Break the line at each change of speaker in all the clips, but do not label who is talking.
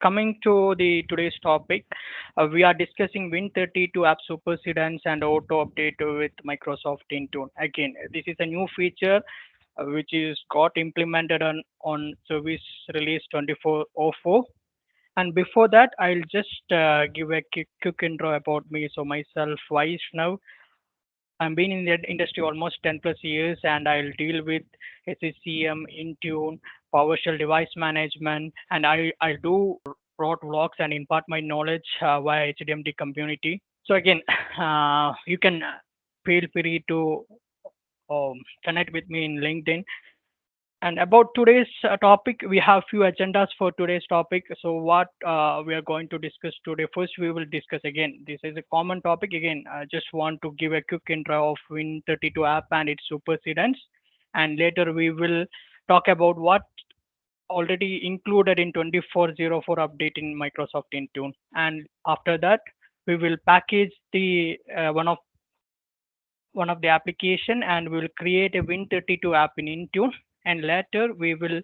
coming to the today's topic, we are discussing Win32 App Supersedence and auto update with Microsoft Intune. Again, this is a new feature which is got implemented on service release 2404. And before that, I'll just give a quick intro about me. So myself, Vaishnav. I've been in the industry almost 10 plus years, and I'll deal with SCCM, Intune, PowerShell device management, and I do write vlogs and impart my knowledge via HDMD community. So again, you can feel free to connect with me in LinkedIn. And about today's topic, we have few agendas for today's topic. So what we are going to discuss today? First, we will discuss again. This is a common topic. Again, I just want to give a quick intro of Win32 app and its supersedence. And later we will talk about what already included in 2404 update in Microsoft Intune. And after that, we will package the one of the application and we will create a Win32 app in Intune. And later we will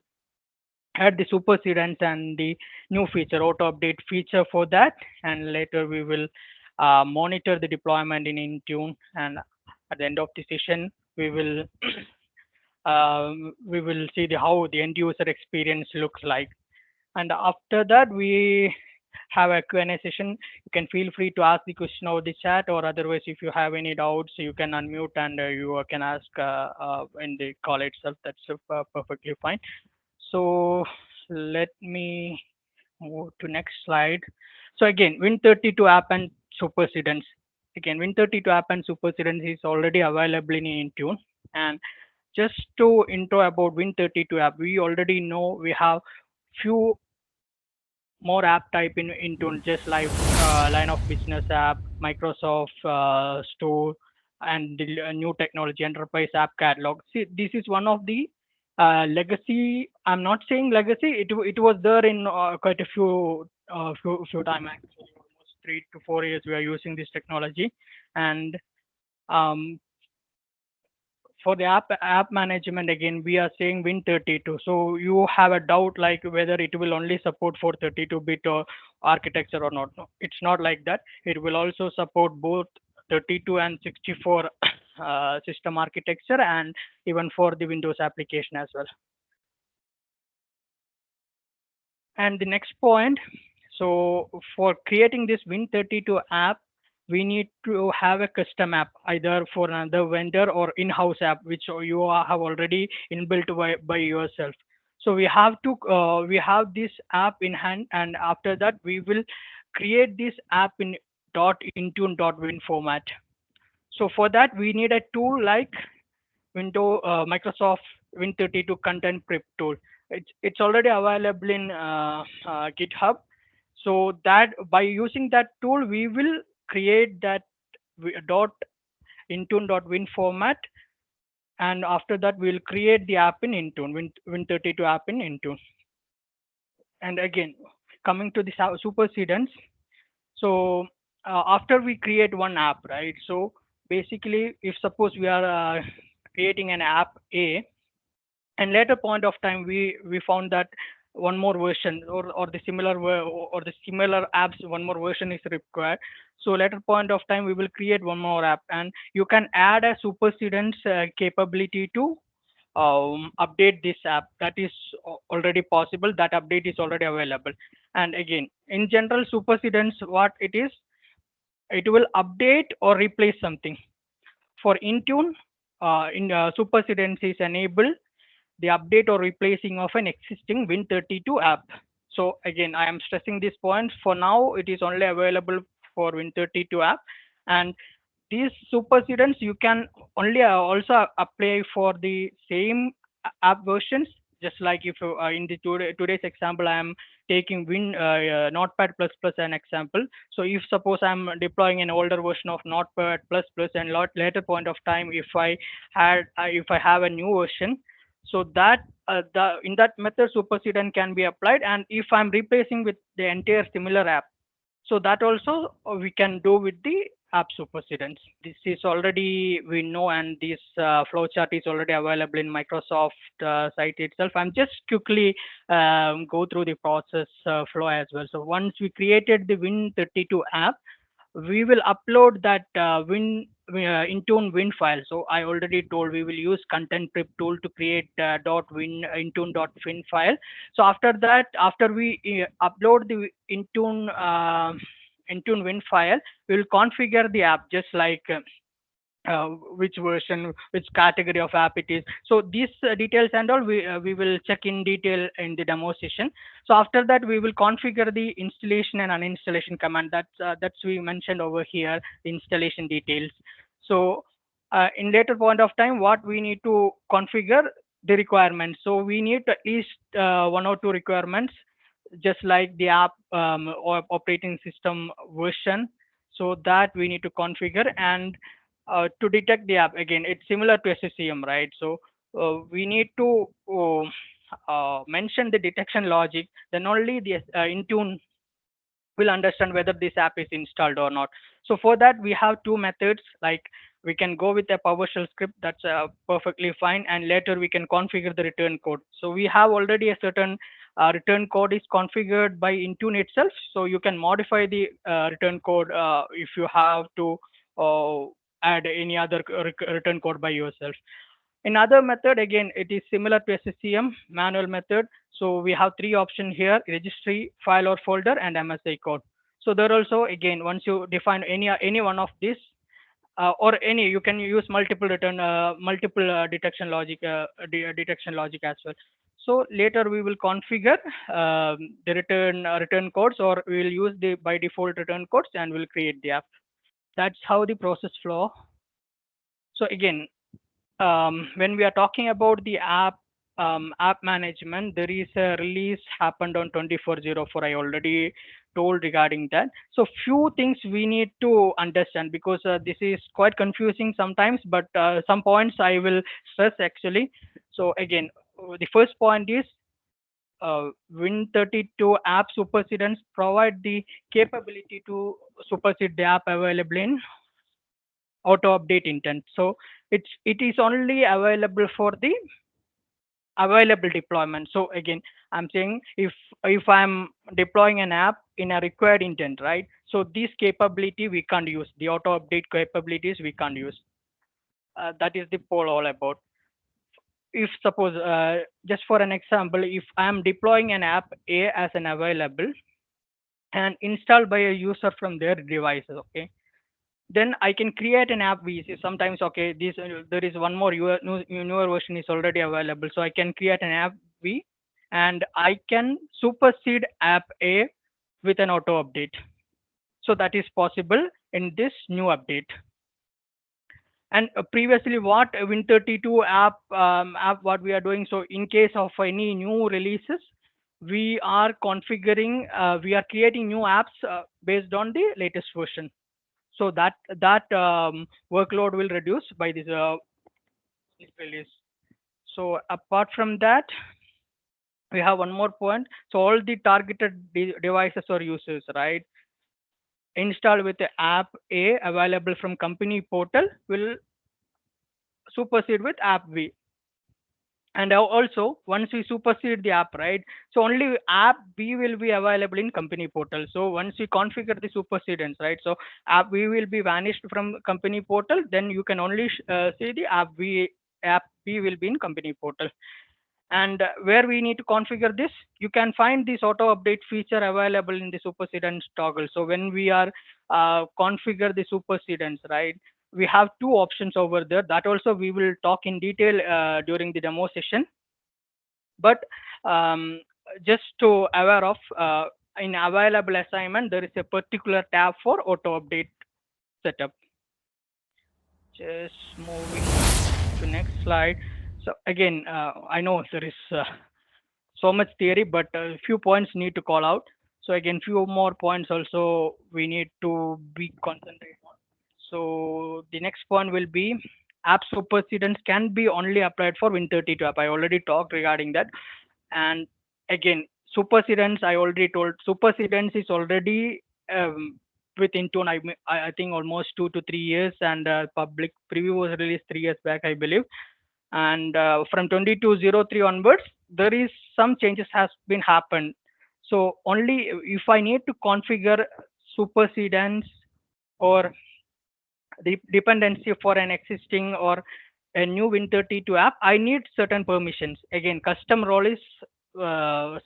add the supersedence and the new feature, auto update feature for that. And later we will monitor the deployment in Intune. And at the end of the session, we will see how the end user experience looks like. And after that, we have a Q&A session. You can feel free to ask the question over the chat, or otherwise, if you have any doubts, you can unmute and you can ask in the call itself. That's perfectly fine. So let me move to next slide. So again, Win32 app and supersedence. Again, Win32 app and supersedence is already available in Intune. And just to intro about Win32 app, we already know we have few more app type in Intune, just like line of business app, Microsoft Store, and the new technology enterprise app catalog. See, this is one of the legacy. I'm not saying legacy. It was there in quite a few time actually, almost 3 to 4 years we are using this technology, and um, for the app management, again we are saying Win32. So you have a doubt like whether it will only support for 32-bit or architecture or not. No, it's not like that. It will also support both 32 and 64 system architecture, and even for the Windows application as well. And the next point, so for creating this Win32 app, we need to have a custom app either for another vendor or in-house app, which have already inbuilt by yourself. So we have this app in hand, and after that we will create this app in .intune.win format. So for that we need a tool like Microsoft Win32 content prep tool. It's already available in GitHub. So that by using that tool, we will create that dot Intune.win format, and after that we'll create the app in Intune, Win32 app in Intune. And again, coming to the supersedence. So after we create one app, right? So basically, if suppose we are creating an app A, and later point of time we found that one more version or the or the similar apps, one more version is required. So later point of time we will create one more app, and you can add a supersedence capability to update this app. That is already possible. That update is already available. And again, in general, supersedence, what it is, it will update or replace something. For Intune, in supersedence is enable the update or replacing of an existing Win32 app. So again, I am stressing this point. For now, it is only available for Win32 app, and these supersedence you can only also apply for the same app versions. Just like if in the today's example, I am taking Notepad plus plus an example. So if suppose I'm deploying an older version of Notepad plus plus, and later point of time, if I have a new version, so that the in that method supersedence can be applied. And if I'm replacing with the entire similar app, so that also we can do with the App Supersedence. This is already we know, and this flowchart is already available in Microsoft site itself. I'm just quickly go through the process flow as well. So once we created the Win32 app, we will upload that Intune Win file. So I already told we will use content prep tool to create .win Intune.win file. So after that, after we upload the Intune Win file, we will configure the app just like which version, which category of app it is. So these details and all we will check in detail in the demo session. So after that, we will configure the installation and uninstallation command. That's we mentioned over here, the installation details. So in later point of time, what we need to configure the requirements. So we need at least one or two requirements, just like the app or operating system version. So that we need to configure, and to detect the app, again it's similar to SCCM, right? So we need to mention the detection logic, then only the Intune will understand whether this app is installed or not. So for that, we have two methods. Like we can go with a PowerShell script, that's perfectly fine, and later we can configure the return code. So we have already a certain return code is configured by Intune itself. So you can modify the return code if you have to uh, add any other return code by yourself. In other method, again, it is similar to SCCM manual method. So we have three options here: registry, file or folder, and MSI code. So there also, again, once you define any one of these, or any, you can use multiple detection logic as well. So later we will configure the return codes, or we will use the by default return codes, and we'll create the app. That's how the process flow. So again, when we are talking about the app management, there is a release happened on 2404. I already told regarding that. So few things we need to understand, because this is quite confusing sometimes, but some points I will stress actually. So again, the first point is Win32 App Supersedence provide the capability to supersede the app available in auto update intent. So it is only available for the available deployment. So again, I'm saying if I'm deploying an app in a required intent, right? So this capability we can't use. The auto update capabilities we can't use. That is the poll all about. If suppose just for an example, if I am deploying an app A as an available and installed by a user from their devices, okay, then I can create an app V. Sometimes, okay, this there is one more newer version is already available, so I can create an app V, and I can supersede app A with an auto update. So that is possible in this new update. And previously, what Win32 app what we are doing. So in case of any new releases, we are configuring, we are creating new apps based on the latest version. So that workload will reduce by this release. So apart from that, we have one more point. So all the targeted devices or users, right, installed with the app A available from company portal will supersede with app B. And also, once we supersede the app, right, so only app B will be available in company portal. So once we configure the supersedence, right, so app B will be vanished from company portal, then you can only see the app B will be in company portal. And where we need to configure this, you can find this auto update feature available in the supersedence toggle. So when we are configure the supersedence, right, we have two options over there. That also we will talk in detail during the demo session. But um, just to aware of, in available assignment, there is a particular tab for auto update setup. Just moving to next slide. So again, I know there is so much theory, but a few points need to call out. So again, few more points also we need to be concentrate on. So the next point will be app supersedence can be only applied for Win32 app. I already talked regarding that. And again, supersedence, I already told, supersedence is already with Intune. I think almost 2 to 3 years, and public preview was released 3 years back, I believe. And from 2203 onwards, there is some changes has been happened. So only if I need to configure supersedence or the dependency for an existing or a new Win32 app, I need certain permissions. Again, custom role is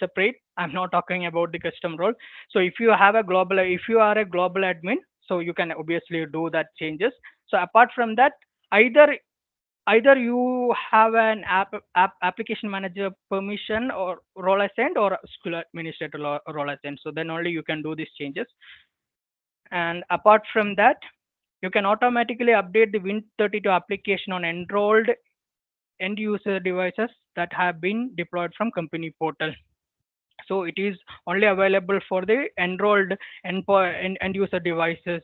separate. I'm not talking about the custom role. So if you are a global admin, so you can obviously do that changes. So apart from that, either either you have an application manager permission or role assigned, or school administrator role assigned. So then only you can do these changes. And apart from that, you can automatically update the Win32 application on enrolled end user devices that have been deployed from company portal. So it is only available for the enrolled end user devices,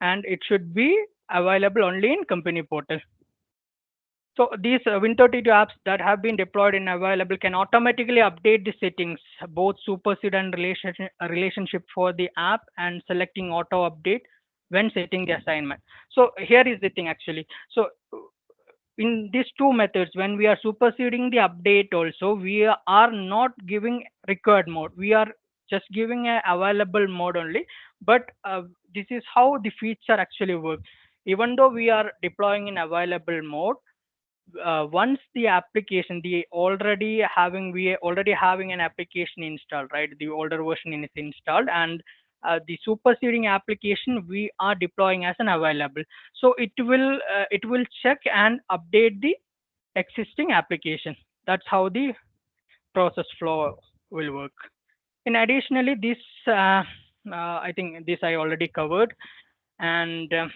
and it should be available only in company portal. So these Win32 apps that have been deployed and available can automatically update the settings, both supersede and relationship for the app, and selecting auto update when setting the assignment. So here is the thing actually. So in these two methods, when we are superseding the update also, we are not giving required mode. We are just giving a available mode only. But this is how the feature actually works. Even though we are deploying in available mode, once the application the already having an application installed, right, the older version is installed, and the superseding application we are deploying as an available, so it will check and update the existing application. That's how the process flow will work. In additionally, this I think this I already covered. And um,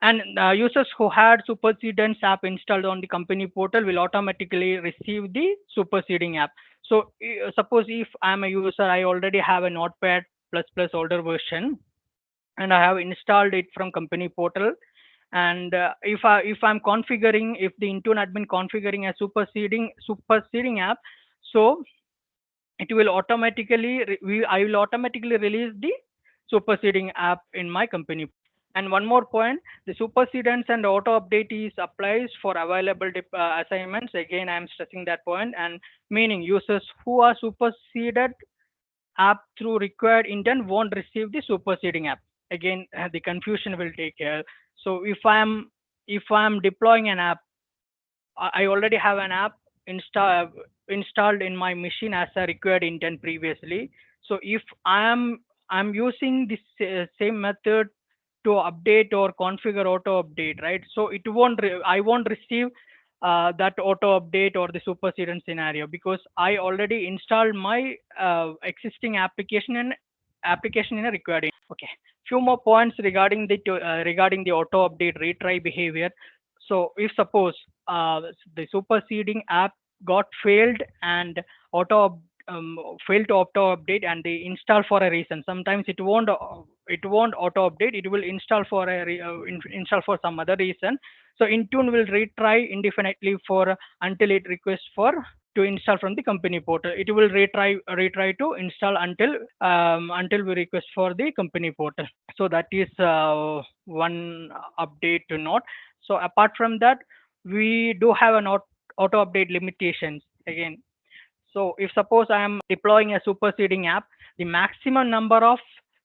and users who had supersedence app installed on the company portal will automatically receive the superseding app. So suppose if I'm a user, I already have a Notepad plus plus older version, and I have installed it from company portal. And if I'm configuring, if the Intune admin configuring a superseding app, so it will I will automatically release the superseding app in my company. And one more point, the supersedence and auto update is applies for available assignments. Again, I'm stressing that point, and meaning users who are superseded app through required intent won't receive the superseding app. Again, the confusion will take care. So if I'm deploying an app, I already have an app installed in my machine as a required intent previously. So if I'm using this same method to update or configure auto update, right? So I won't receive that auto update or the supersedence scenario, because I already installed my existing application in a required. Okay, few more points regarding the auto update retry behavior. So if suppose the superseding app got failed and auto failed to auto update, and they install for a reason, sometimes it won't auto update, it will install for install for some other reason. So Intune will retry indefinitely for until it requests for to install from the company portal. It will retry to install until we request for the company portal. So that is one update to note. So apart from that, we do have an auto update limitations again. So if suppose I am deploying a superseding app, the maximum number of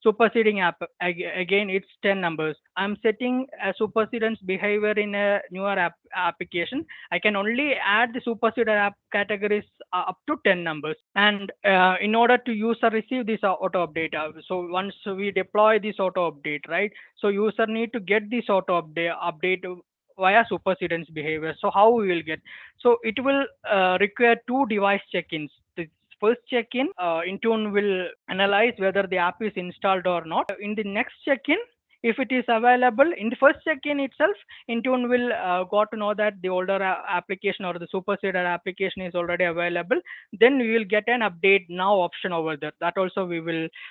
superseding app, again it's 10 numbers. I'm setting a supersedence behavior in a newer application. I can only add the superseded app categories up to 10 numbers. And in order to user receive this auto update, so once we deploy this auto update, right? So user need to get this auto update via supersedence behavior. So how we will get? So it will require two device check-ins. The first check-in, Intune will analyze whether the app is installed or not. In the next check-in, if it is available, in the first check-in itself, Intune will got to know that the older application or the superseded application is already available. Then we will get an update now option over there. That also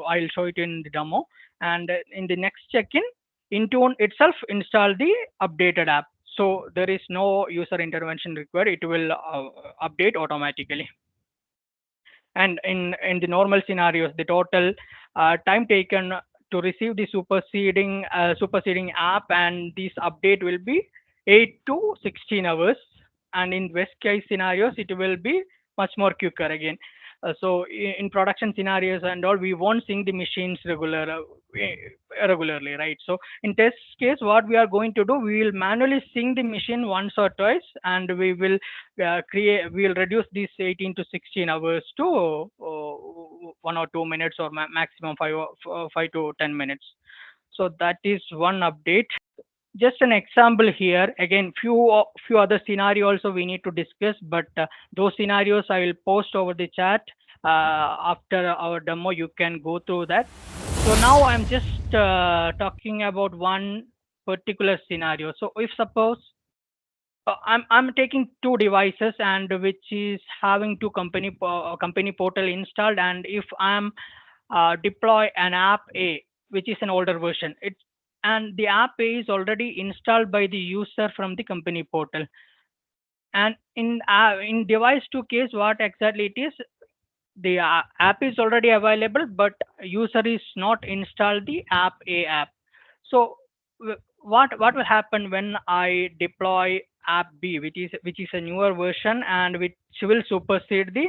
I'll show it in the demo. And in the next check-in, Intune itself install the updated app. So there is no user intervention required. It will update automatically. And in the normal scenarios, the total time taken to receive the superseding app, and this update will be 8 to 16 hours. And in best case scenarios, it will be much more quicker again. So in production scenarios and all, we won't sync the machines regularly, right? So in test case, what we are going to do, we will manually sync the machine once or twice, and we will reduce these 18 to 16 hours to 1 or 2 minutes, or maximum 5 to 10 minutes. So that is one update. Just an example here. Again, few other scenario also we need to discuss, but those scenarios I will post over the chat. After our demo, you can go through that. So now I'm just talking about one particular scenario. So if suppose I'm taking two devices, and which is having two company portal installed, and if I'm deploy an app A, which is an older version, and the app A is already installed by the user from the company portal. And in device two case, what exactly it is, the app is already available, but user is not installed the app. So what will happen when I deploy app B, which is a newer version, and which will supersede the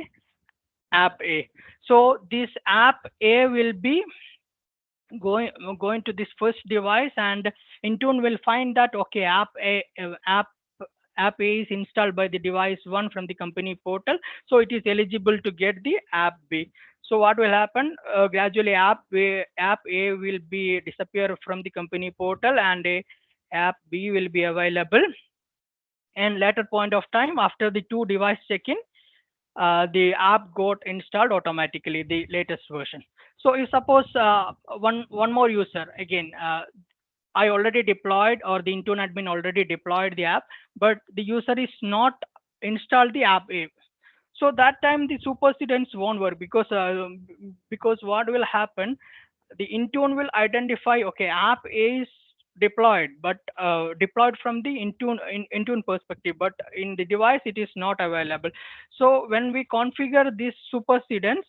app A? So this app A will be going going to this first device, and Intune will find that, okay, app A is installed by the device one from the company portal, so it is eligible to get the app B. So what will happen? Gradually, app A will be disappear from the company portal, and app B will be available. And later point of time, after the two device check-in, the app got installed automatically, the latest version. So if suppose one more user again, I already deployed, or the Intune admin already deployed the app, but the user is not installed the app A. So that time the supersedence won't work, because what will happen? The Intune will identify, okay, app A is deployed, but deployed from the Intune perspective, but in the device it is not available. So when we configure this supersedence,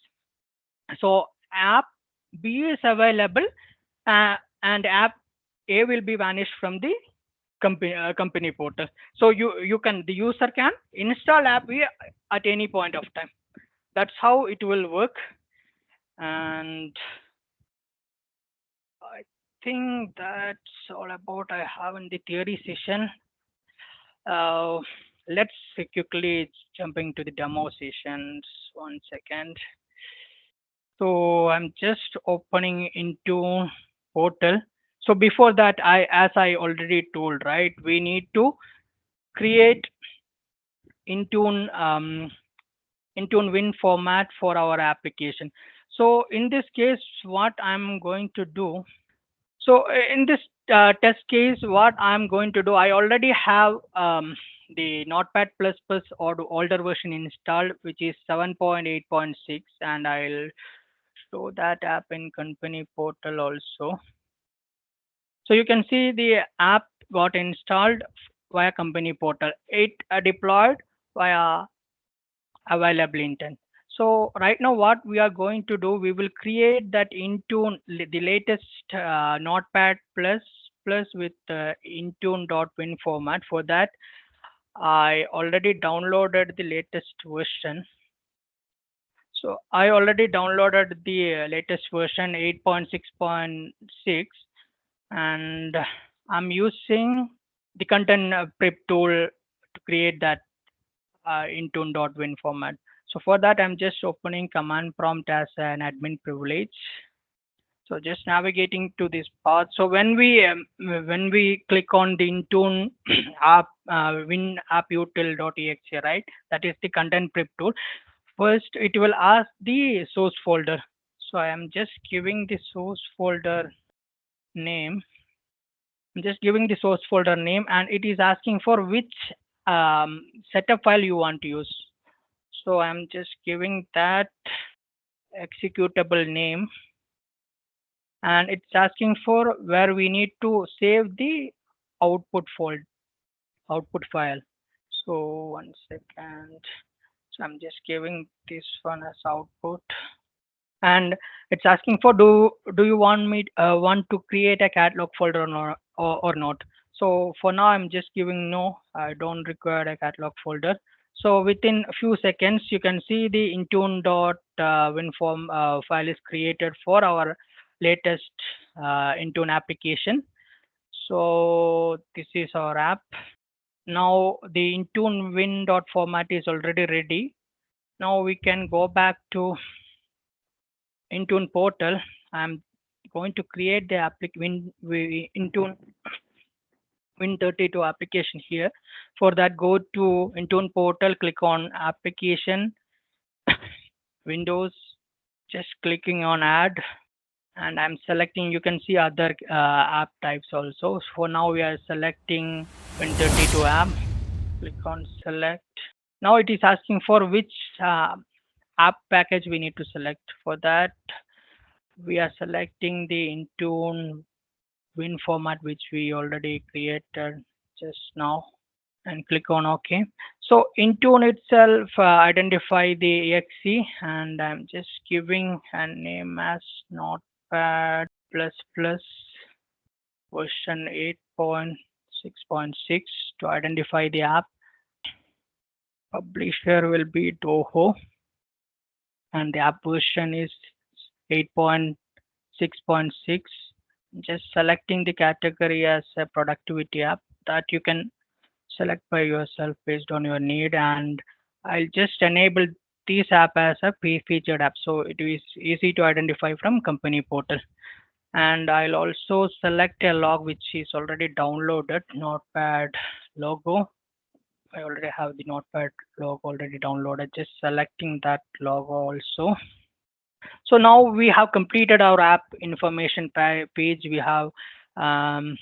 so app B is available, and app A will be vanished from the company portal. So the user can install app B at any point of time. That's how it will work. And I think that's all about I have in the theory session. Uh, let's quickly jump into the demo sessions. 1 second. So I'm just opening into portal. So before that, as I already told, right, we need to create Intune Intune Win format for our application. So in this case, what I'm going to do, so in this test case, what I'm going to do, I already have the Notepad++ or the older version installed, which is 7.8.6, and I'll show that app in company portal also. So you can see the app got installed via company portal. It deployed via available intent. So right now, what we are going to do, we will create that into the latest Notepad++ with Intune.win format. For that, I already downloaded the latest version. So I already downloaded the latest version 8.6.6, and I'm using the content prep tool to create that Intune.win format. So for that, I'm just opening command prompt as an admin privilege. So just navigating to this path. So when we click on the Intune app win app util.exe, right? That is the content prep tool. First, it will ask the source folder. So I am just giving the source folder name. I'm just giving the source folder name, and it is asking for which setup file you want to use. So I'm just giving that executable name, and it's asking for where we need to save the output file. So 1 second. So I'm just giving this one as output, and it's asking for do you want me want to create a catalog folder or not. So for now I'm just giving no, I don't require a catalog folder. So within a few seconds you can see the intune dot winform file is created for our latest intune application. So this is our app. Now the intune win dot format is already ready. Now we can go back to Intune portal. I'm going to create the Intune Win32 application here. For that, go to Intune portal, click on application, Windows, just clicking on add, and I'm selecting. You can see other app types also. For now, we are selecting Win32 app. Click on select. Now it is asking for which app package we need to select. For that, we are selecting the Intune Win format which we already created just now, and click on OK. So Intune itself identify the exe, and I'm just giving a name as Notepad plus plus version 8.6.6 to identify the app. Publisher will be Toho, and the app version is 8.6.6. Just selecting the category as a productivity app that you can select by yourself based on your need, and I'll just enable this app as a featured app so it is easy to identify from company portal. And I'll also select a log which is already downloaded, Notepad logo. I already have the Notepad logo already downloaded, just selecting that logo also. So now we have completed our app information page. Um,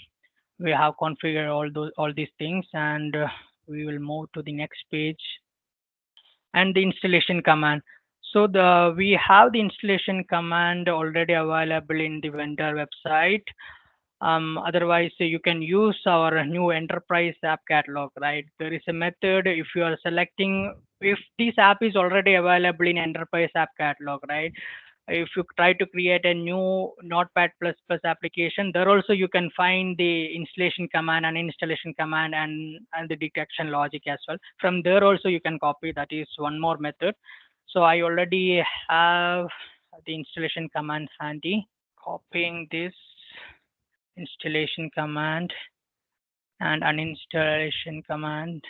we have configured all these things, and we will move to the next page and the installation command. So we have the installation command already available in the vendor website. Otherwise, you can use our new enterprise app catalog, right? There is a method if you are selecting, if this app is already available in enterprise app catalog, right? If you try to create a new Notepad application, there also you can find the installation command and installation command and the detection logic as well. From there also you can copy. That is one more method. So I already have the installation command handy. Copying this installation command and uninstallation command,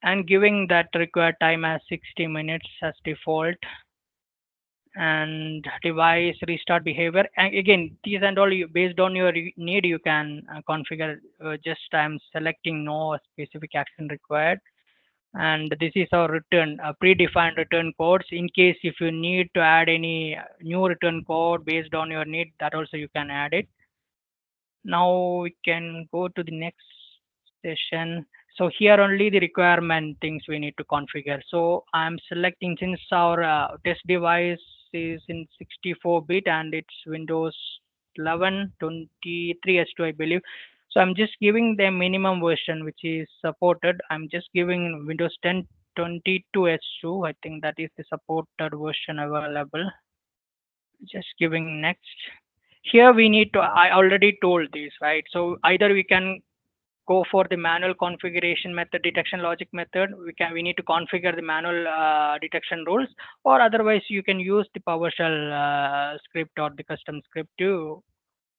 and giving that required time as 60 minutes as default, and device restart behavior. And again, these and all based on your need you can configure. Just I'm selecting no specific action required, and this is our return predefined return codes. In case if you need to add any new return code based on your need, that also you can add it. Now we can go to the next session. So here only the requirement things we need to configure. So I'm selecting, since our test device is in 64-bit and it's Windows 11 23 S2 I believe. So I'm just giving the minimum version which is supported. I'm just giving Windows 10 22 S2. I think that is the supported version available. Just giving next. Here we need to, I already told this, right? So either we can go for the manual configuration method, detection logic method. We need to configure the manual detection rules, or otherwise you can use the PowerShell script or the custom script to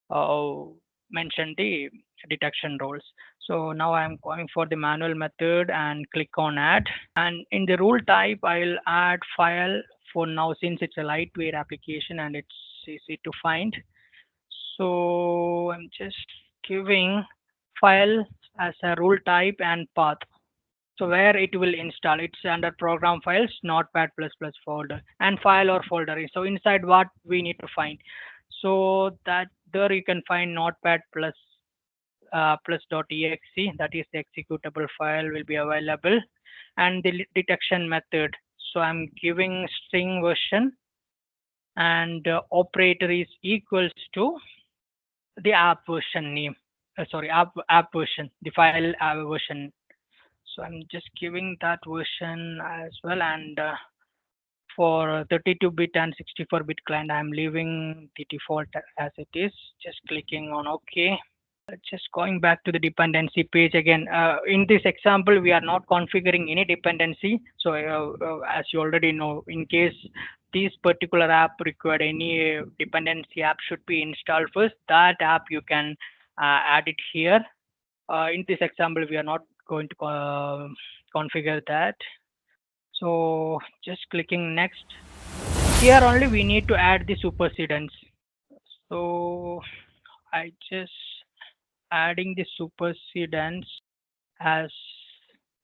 uh, mention the detection rules. So now I'm going for the manual method and click on add. And in the rule type, I'll add file for now, since it's a lightweight application and it's easy to find. So I'm just giving file as a rule type and path. So where it will install, it's under program files, notepad plus plus folder, and file or folder. So inside what we need to find. So that there you can find notepad plus .exe, that is the executable file will be available, and the detection method. So I'm giving string version, and operator is equals to the app version name. Sorry, app version, the file version. So I'm just giving that version as well, and for 32-bit and 64-bit client. I'm leaving the default as it is. Just clicking on OK. Just going back to the dependency page again. In this example, we are not configuring any dependency. So as you already know, in case this particular app required any dependency app should be installed first. That app you can add it here. In this example, we are not going to configure that. So just clicking next. Here only we need to add the supersedence. So I just adding the supersedence as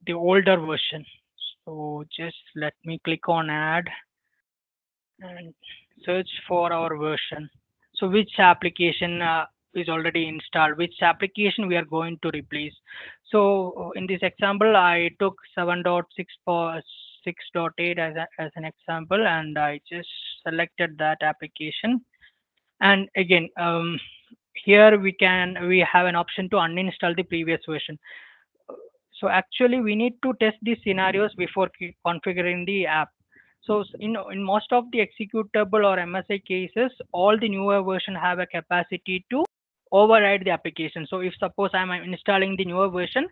the older version. So just let me click on add and search for our version. So which application is already installed, which application we are going to replace. So in this example, I took 7.6 for 6.8 as an example, and I just selected that application. And again, here we have an option to uninstall the previous version. So actually we need to test these scenarios before configuring the app. So in most of the executable or MSI cases, all the newer version have a capacity to override the application. So if suppose I'm installing the newer version,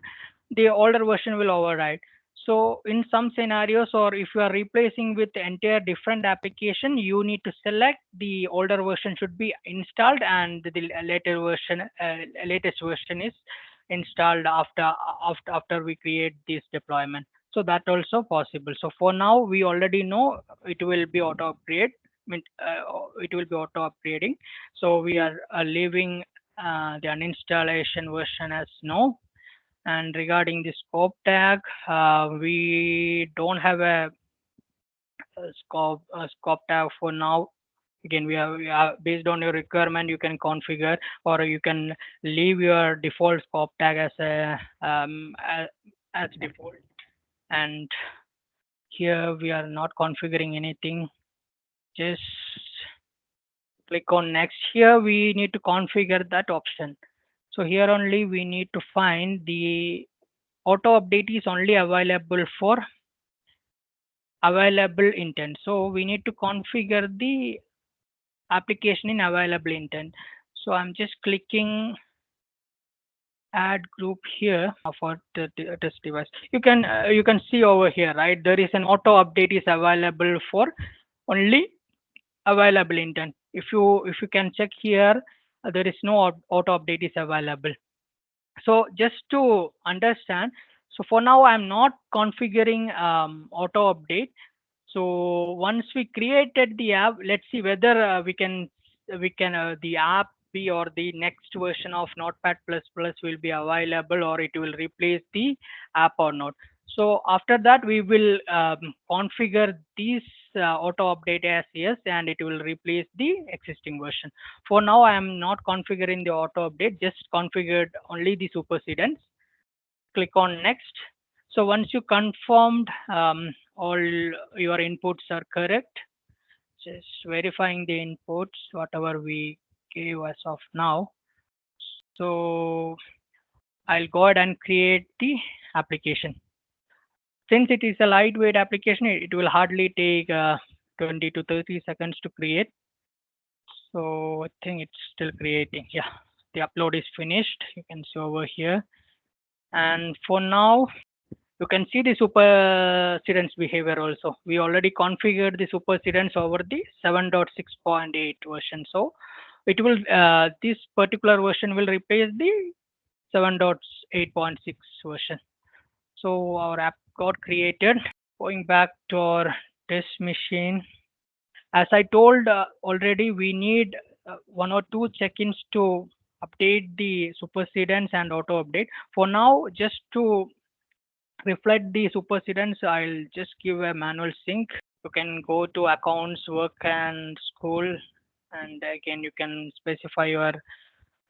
the older version will override. So in some scenarios, or if you are replacing with entire different application, you need to select the older version should be installed, and the latest version is installed after we create this deployment. So that also possible. So for now, we already know it will be auto upgrade. It will be auto upgrading. So we are leaving the uninstallation version as no. And regarding the scope tag, we don't have a scope tag for now. Again, we are based on your requirement, you can configure, or you can leave your default scope tag as default. And here we are not configuring anything. Just click on next. Here we need to configure that option. So here only we need to find the auto update is only available for available intent. So we need to configure the application in available intent. So I'm just clicking add group here for the test device. You can see over here, right? There is an auto update is available for only available intent. If you can check here, there is no auto update is available. So just to understand, so for now I'm not configuring auto update. So once we created the app, let's see whether we can the app be or the next version of Notepad++ will be available, or it will replace the app or not. So after that we will configure this auto update as yes, and it will replace the existing version. For now I am not configuring the auto update, just configured only the supersedence. Click on next. So once you confirmed all your inputs are correct, just verifying the inputs whatever we gave as of now. So I'll go ahead and create the application. Since it is a lightweight application, it will hardly take 20 to 30 seconds to create. So I think it's still creating. Yeah, the upload is finished. You can see over here. And for now, you can see the supersedence behavior also. We already configured the supersedence over the 7.6.8 version. So it will this particular version will replace the 7.8.6 version. So our app got created. Going back to our test machine, as I told already, we need 1 or 2 check-ins to update the supersedence and auto update. For now, just to reflect the supersedence, I'll just give a manual sync. You can go to accounts, work and school, and again you can specify your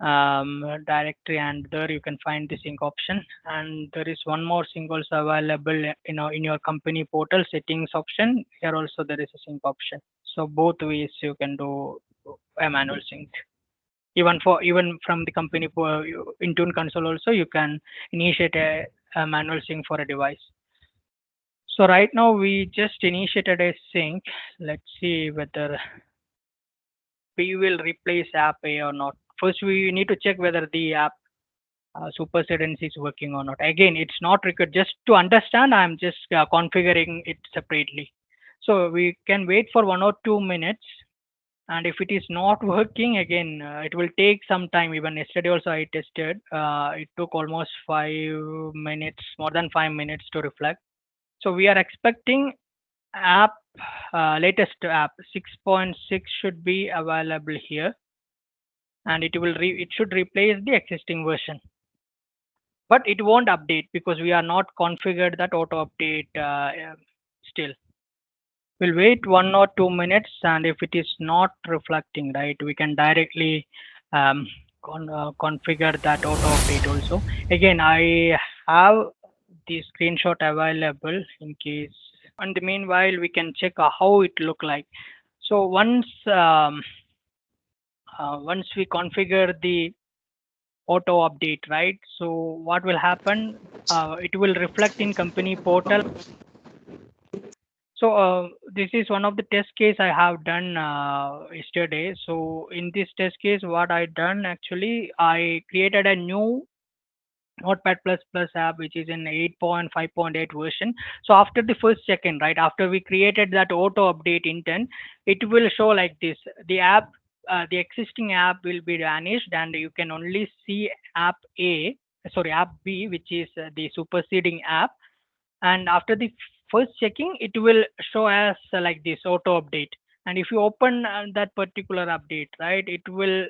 directory, and there you can find the sync option. And there is one more sync also available in your company portal settings option. Here also there is a sync option. So both ways you can do a manual sync. Even from the company Intune console also you can initiate a manual sync for a device. So right now we just initiated a sync. Let's see whether we will replace app A or not. First, we need to check whether the app Supersedence is working or not. Again, it's not required. Just to understand, I'm just configuring it separately. So we can wait for 1 or 2 minutes. And if it is not working, again, it will take some time. Even yesterday also I tested. It took almost 5 minutes, more than 5 minutes to reflect. So we are expecting app latest app 6.6 should be available here, and it should replace the existing version, but it won't update because we are not configured that auto update still. We'll wait 1 or 2 minutes, and if it is not reflecting, right, we can directly configure that auto update also. Again, I have the screenshot available in case. And the meanwhile, we can check how it look like. So once we configure the auto update, right? So what will happen? It will reflect in company portal. So this is one of the test case I have done yesterday. So in this test case, what I done actually, I created a new Notepad plus plus app, which is in 8.5.8 version. So after the first check-in, right, after we created that auto update intent, it will show like this. The app, the existing app will be vanished, and you can only see app A, sorry, app B, which is the superseding app. And after the first checking, it will show as like this auto update. And if you open that particular update, right, it will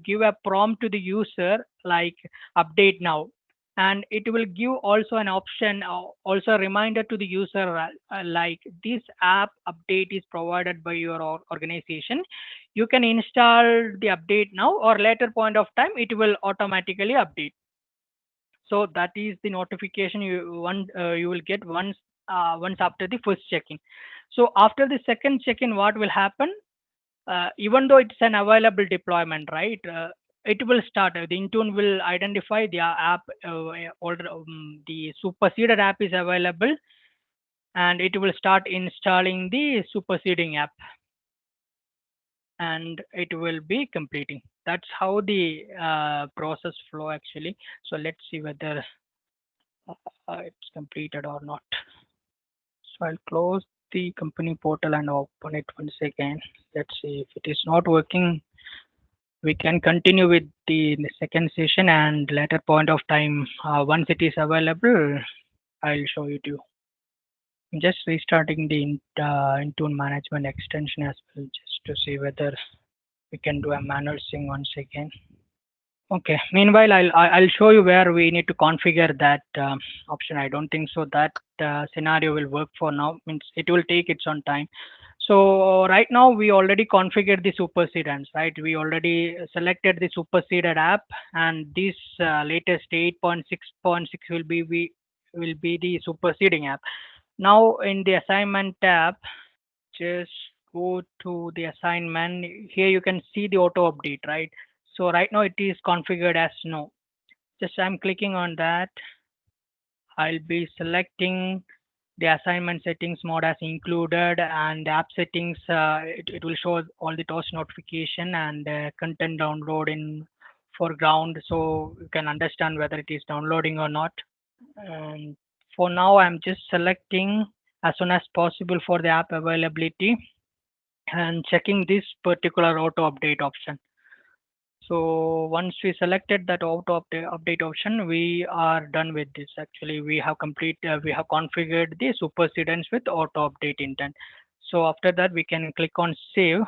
give a prompt to the user like update now, and it will give also an option, also a reminder to the user, like this app update is provided by your organization. You can install the update now, or later point of time it will automatically update. So that is the notification you will get once after the first check-in. So after the second check-in, what will happen? Even though it's an available deployment, right, it will start, the Intune will identify the app, the superseded app is available, and it will start installing the superseding app, and it will be completing. That's how the process flow actually. So let's see whether it's completed or not. So I'll close the company portal and open it once again. Let's see if it is not working. We can continue with the second session, and later point of time, once it is available, I'll show it to you. I'm just restarting the Intune management extension as well, just to see whether we can do a manual sync once again. Okay. Meanwhile, I'll show you where we need to configure that option. I don't think so that scenario will work for now. Means it will take its own time. So right now we already configured the supersedence, right? We already selected the superseded app, and this latest 8.6.6 will be the superseding app. Now in the assignment tab, just go to the assignment. Here you can see the auto update, right? So right now it is configured as no. Just I'm clicking on that. I'll be selecting the assignment settings mode as included, and the app settings, it will show all the toast notification and content download in foreground, so you can understand whether it is downloading or not. And for now I'm just selecting as soon as possible for the app availability, and checking this particular auto update option. So once we selected that auto update option, we are done with this. Actually, we have configured the supersedence with auto update intent. So after that, we can click on save.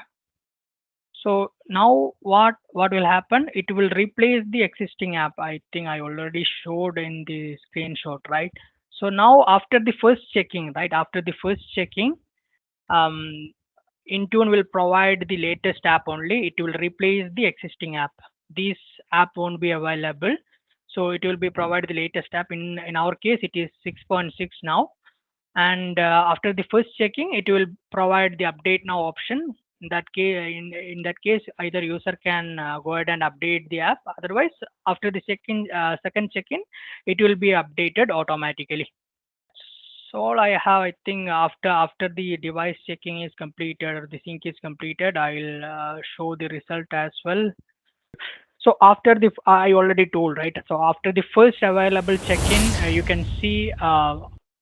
So now what will happen? It will replace the existing app. I think I already showed in the screenshot, right? So now after the first checking, right? After the first checking, um, Intune will provide the latest app only. It will replace the existing app. This app won't be available. So it will be provided the latest app. In our case, it is 6.6 now. And after the first checking, it will provide the update now option. In that case, either user can go ahead and update the app. Otherwise, after the second check-in, it will be updated automatically. So all I have, I think after the device checking is completed or the sync is completed, I'll show the result as well. So after the I already told, right? So after the first available check-in, you can see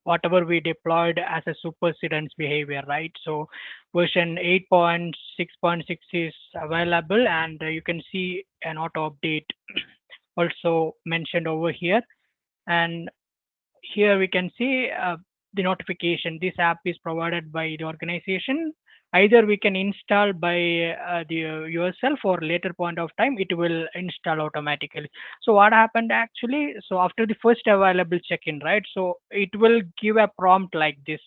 whatever we deployed as a supersedence behavior, right? So version 8.6.6 is available, and you can see an auto update also mentioned over here. And here we can see the notification. This app is provided by the organization. Either we can install by the yourself, or later point of time it will install automatically. So what happened actually? So after the first available check-in, right? So it will give a prompt like this,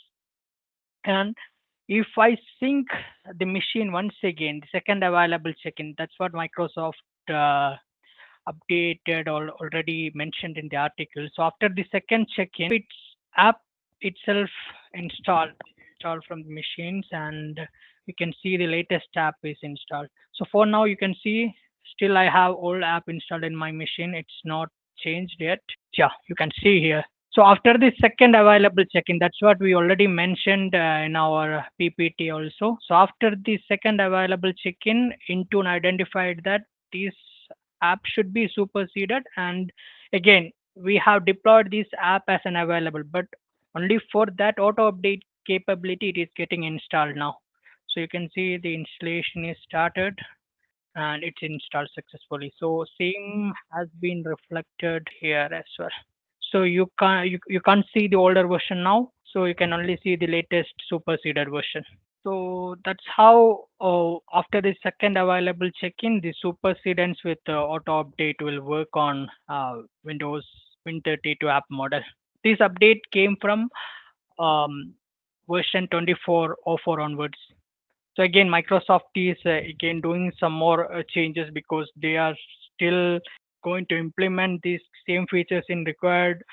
and if I sync the machine once again, the second available check-in, that's what Microsoft updated or already mentioned in the article. So after the second check-in, its app itself installed from the machines, and you can see the latest app is installed. So for now, you can see still I have old app installed in my machine. It's not changed yet. Yeah, you can see here. So after the second available check-in, that's what we already mentioned in our PPT also. So after the second available check-in, Intune identified that this app should be superseded, and again we have deployed this app as an available, but only for that auto update capability it is getting installed now. So you can see the installation is started and it's installed successfully. So same has been reflected here as well. So you can't see the older version now, so you can only see the latest superseded version. So that's how after the second available check-in, the supersedence with auto update will work on Windows Win32 app model. This update came from um, version 24.04 onwards. So again, Microsoft is again doing some more changes because they are still going to implement these same features in required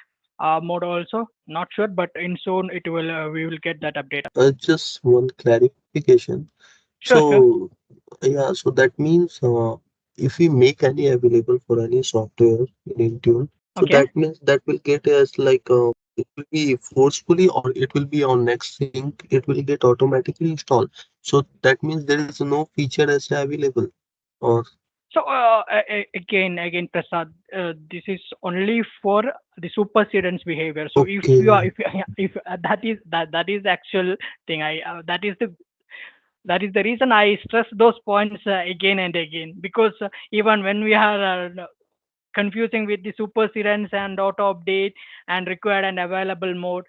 mode also. Not sure, but in soon it will we will get that update.
Just one clarification.
Sure, sure.
So, yeah, so that means if we make any available for any software in Intune, so
Okay.
that means that will get us like it will be forcefully or it will be on next sync, it will get automatically installed. So that means there is no feature as available. Or
So again, Prasad, this is only for the supersedence behavior. So if you are,
okay,
if that is the actual thing. That is the reason I stress those points again and again, because even when we are confusing with the supersedence and auto update and required and available mode,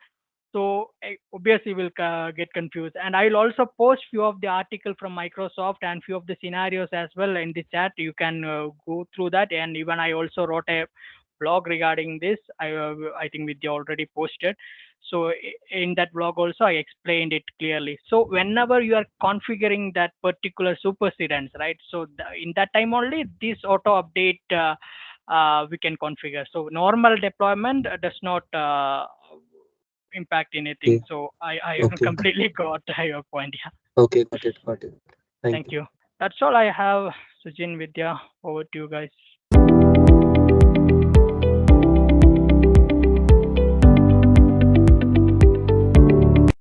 so obviously we'll get confused. And I'll also post few of the article from Microsoft and few of the scenarios as well in the chat. You can go through that, and even I also wrote a blog regarding this. I think Vidya already posted. So in that blog also I explained it clearly. So whenever you are configuring that particular supersedence, right? So in that time only this auto update we can configure. So normal deployment does not impact anything.
okay,
So I
okay,
completely got your point. Yeah.
okay, got it, got it. Thank
Thank
you.
you. That's all I have, Sujin, Vidya. Over to you guys.